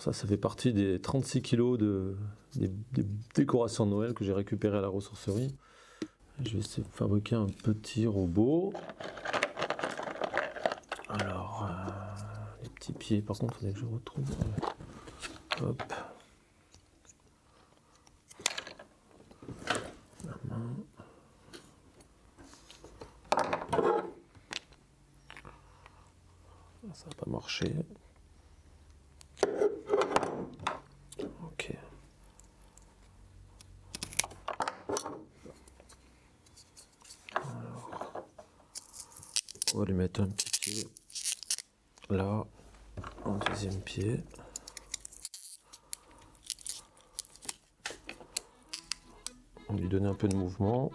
Alors ça fait partie des 36 kilos des décorations de Noël que j'ai récupérées à la ressourcerie. Je vais essayer de fabriquer un petit robot. Alors, les petits pieds, par contre, il faudrait que je retrouve. Hop. La main. Ça va pas marcher. Ok. Alors, on va lui mettre un petit pied là, un deuxième pied. On lui donne un peu de mouvement.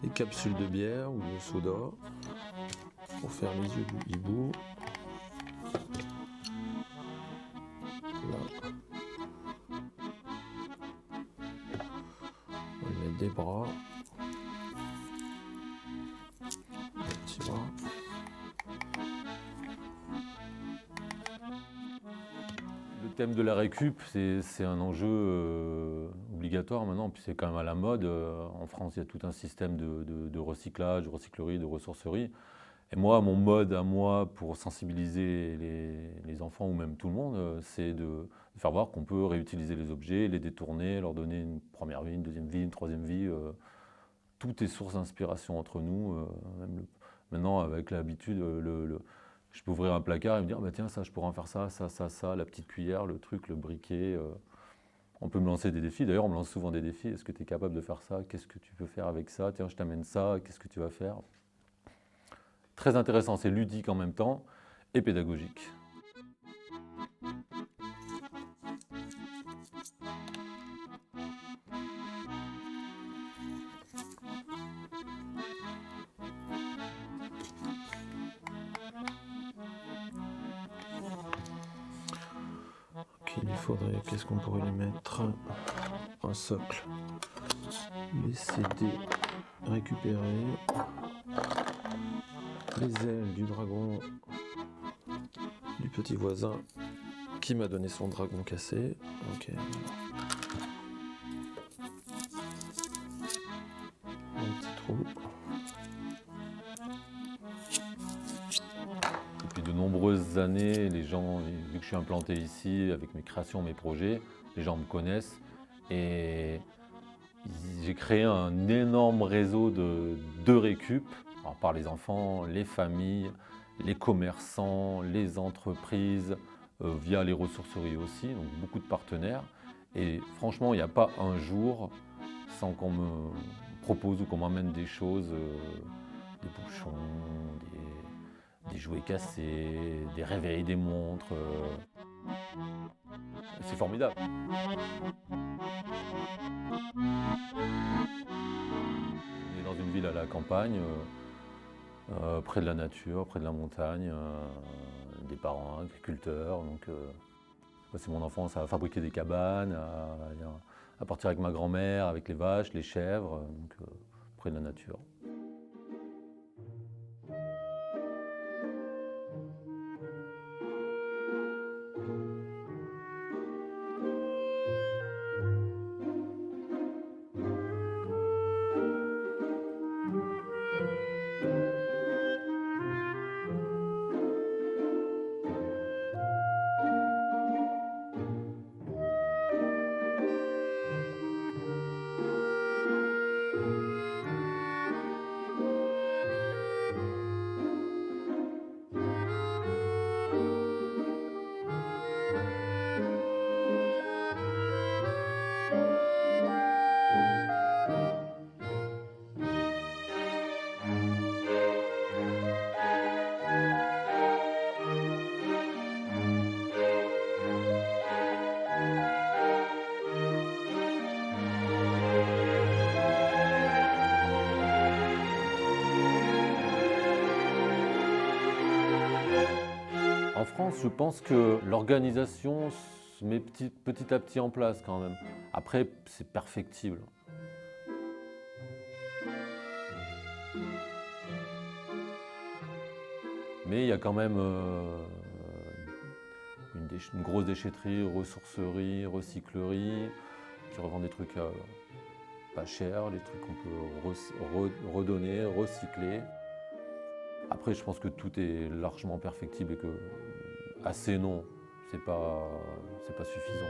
Des capsules de bière ou de soda pour faire les yeux du hibou. Là. On va lui mettre des bras. Des petits bras. Le thème de la récup, c'est un enjeu obligatoire maintenant, puis c'est quand même à la mode. En France, il y a tout un système de recyclage, de recyclerie, de ressourcerie. Et moi, mon mode à moi pour sensibiliser les enfants ou même tout le monde, c'est de faire voir qu'on peut réutiliser les objets, les détourner, leur donner une première vie, une deuxième vie, une troisième vie. Tout est source d'inspiration entre nous. Maintenant, avec l'habitude, je peux ouvrir un placard et me dire bah, tiens, ça, je pourrais en faire ça, la petite cuillère, le truc, le briquet. On peut me lancer des défis. D'ailleurs, on me lance souvent des défis. Est-ce que tu es capable de faire ça? Qu'est-ce que tu peux faire avec ça? Tiens, je t'amène ça. Qu'est-ce que tu vas faire? Très intéressant, c'est ludique en même temps et pédagogique. Ok, il faudrait, qu'est-ce qu'on pourrait lui mettre? Un socle. Les CD récupérés. Les ailes du dragon du petit voisin qui m'a donné son dragon cassé. Ok. Un petit trou. Depuis de nombreuses années, les gens, vu que je suis implanté ici avec mes créations, mes projets, les gens me connaissent et j'ai créé un énorme réseau de récup, alors par les enfants, les familles, les commerçants, les entreprises, via les ressourceries aussi, donc beaucoup de partenaires. Et franchement, il n'y a pas un jour sans qu'on me propose ou qu'on m'amène des choses, des bouchons, des jouets cassés, des réveils, des montres. C'est formidable. On est dans une ville à la campagne, près de la nature, près de la montagne, des parents agriculteurs. Donc, c'est mon enfance à fabriquer des cabanes, à partir avec ma grand-mère, avec les vaches, les chèvres, donc, près de la nature. En France, je pense que l'organisation se met petit à petit en place quand même. Après, c'est perfectible. Mais il y a quand même une grosse déchetterie, ressourcerie, recyclerie, qui revend des trucs pas chers, des trucs qu'on peut redonner, recycler. Après, je pense que tout est largement perfectible et que assez non, c'est pas suffisant.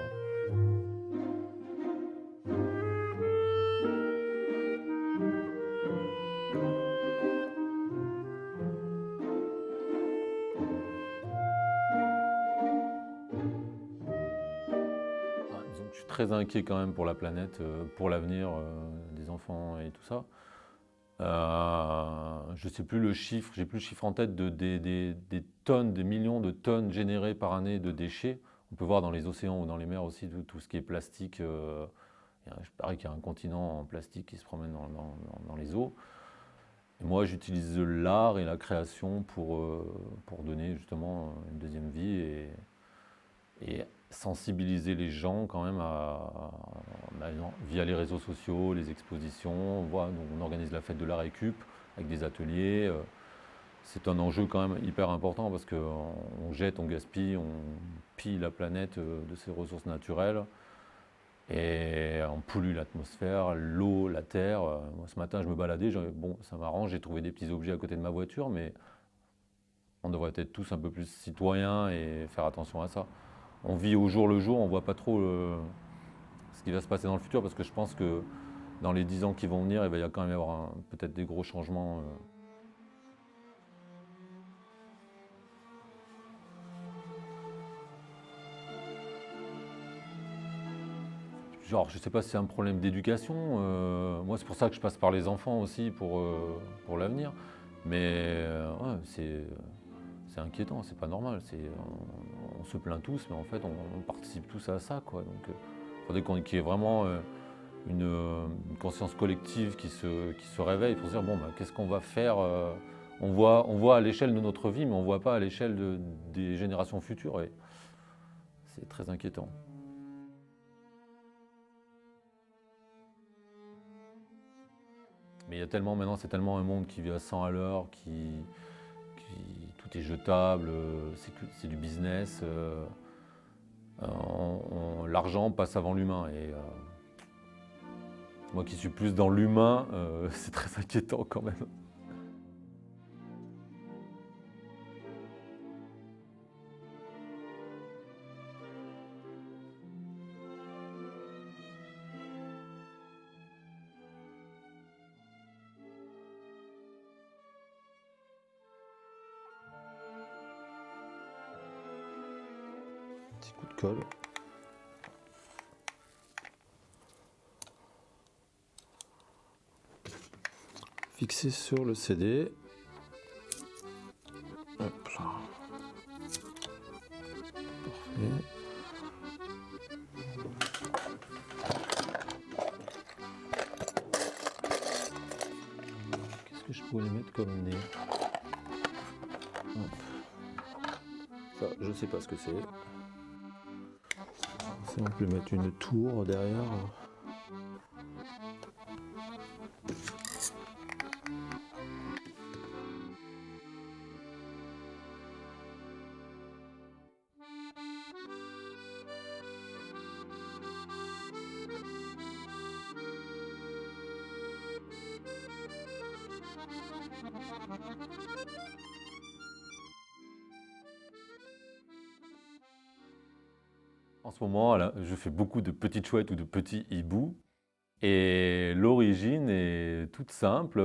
Disons que je suis très inquiet quand même pour la planète, pour l'avenir des enfants et tout ça. Je ne sais plus le chiffre, j'ai plus le chiffre en tête des tonnes, des millions de tonnes générées par année de déchets. On peut voir dans les océans ou dans les mers aussi tout ce qui est plastique. Il paraît qu'il y a un continent en plastique qui se promène dans les eaux. Et moi, j'utilise l'art et la création pour donner justement une deuxième vie et sensibiliser les gens quand même via les réseaux sociaux, les expositions. On organise la fête de la récup avec des ateliers. C'est un enjeu quand même hyper important parce qu'on jette, on gaspille, on pille la planète de ses ressources naturelles et on pollue l'atmosphère, l'eau, la terre. Moi, ce matin, je me baladais, bon, ça m'arrange, j'ai trouvé des petits objets à côté de ma voiture, mais on devrait être tous un peu plus citoyens et faire attention à ça. On vit au jour le jour, on ne voit pas trop ce qui va se passer dans le futur parce que je pense que dans les 10 ans qui vont venir, il va y quand même y avoir peut-être des gros changements. Genre, je ne sais pas si c'est un problème d'éducation. Moi, c'est pour ça que je passe par les enfants aussi pour l'avenir. Mais ouais, c'est inquiétant, c'est pas normal. On se plaint tous, mais en fait, on participe tous à ça, quoi. Donc, il faudrait qu'il y ait vraiment une conscience collective qui se réveille pour se dire bon, bah, qu'est-ce qu'on va faire on voit à l'échelle de notre vie, mais on ne voit pas à l'échelle des générations futures. Et c'est très inquiétant. Mais il y a tellement, maintenant, c'est tellement un monde qui vit à 100 à l'heure, tout est jetable, c'est du business. L'argent passe avant l'humain. Et moi qui suis plus dans l'humain, c'est très inquiétant quand même. Petit coup de colle. Fixé sur le CD. Hop là. Parfait. Qu'est-ce que je pourrais mettre comme nez? Hop. Ça, je sais pas ce que c'est. On peut mettre une tour derrière. En ce moment, là, je fais beaucoup de petites chouettes ou de petits hiboux. Et l'origine est toute simple.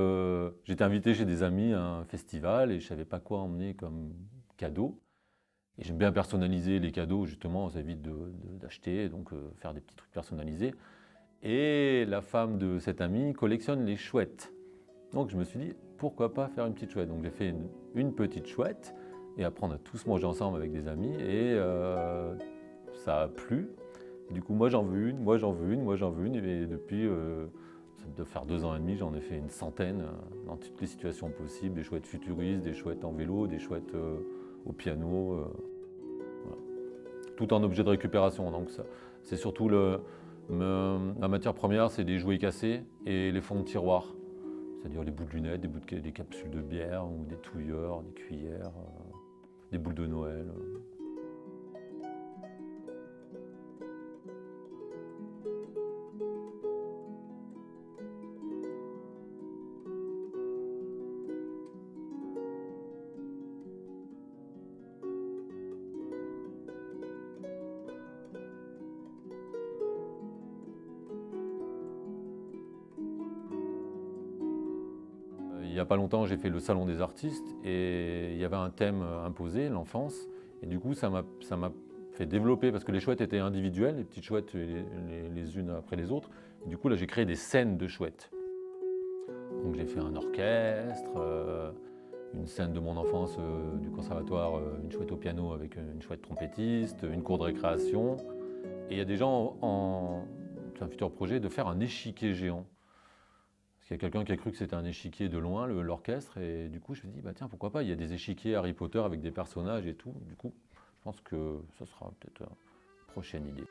J'étais invité chez des amis à un festival et je ne savais pas quoi emmener comme cadeau. Et j'aime bien personnaliser les cadeaux, justement, ça évite d'acheter, donc faire des petits trucs personnalisés. Et la femme de cet ami collectionne les chouettes. Donc je me suis dit, pourquoi pas faire une petite chouette? Donc j'ai fait une petite chouette et après on a tous mangé ensemble avec des amis et ça a plu. Et du coup, moi j'en veux une, moi j'en veux une, moi j'en veux une. Et depuis, ça doit faire 2 ans et demi, j'en ai fait une centaine dans toutes les situations possibles. Des chouettes futuristes, des chouettes en vélo, des chouettes au piano. tout en objet de récupération. Donc c'est surtout ma matière première, c'est des jouets cassés et les fonds de tiroir. C'est-à-dire les bouts de lunettes, des capsules de bière, ou des touilleurs, des cuillères, des boules de Noël. Il n'y a pas longtemps, j'ai fait le Salon des artistes et il y avait un thème imposé, l'enfance. Et du coup, ça m'a fait développer, parce que les chouettes étaient individuelles, les petites chouettes les unes après les autres. Et du coup, là, j'ai créé des scènes de chouettes. Donc j'ai fait un orchestre, une scène de mon enfance du conservatoire, une chouette au piano avec une chouette trompettiste, une cour de récréation. Et il y a des gens c'est un futur projet, de faire un échiquier géant. Parce qu'il y a quelqu'un qui a cru que c'était un échiquier de loin, l'orchestre, et du coup je me suis dit, bah tiens, pourquoi pas, il y a des échiquiers Harry Potter avec des personnages et tout. Du coup, je pense que ça sera peut-être une prochaine idée.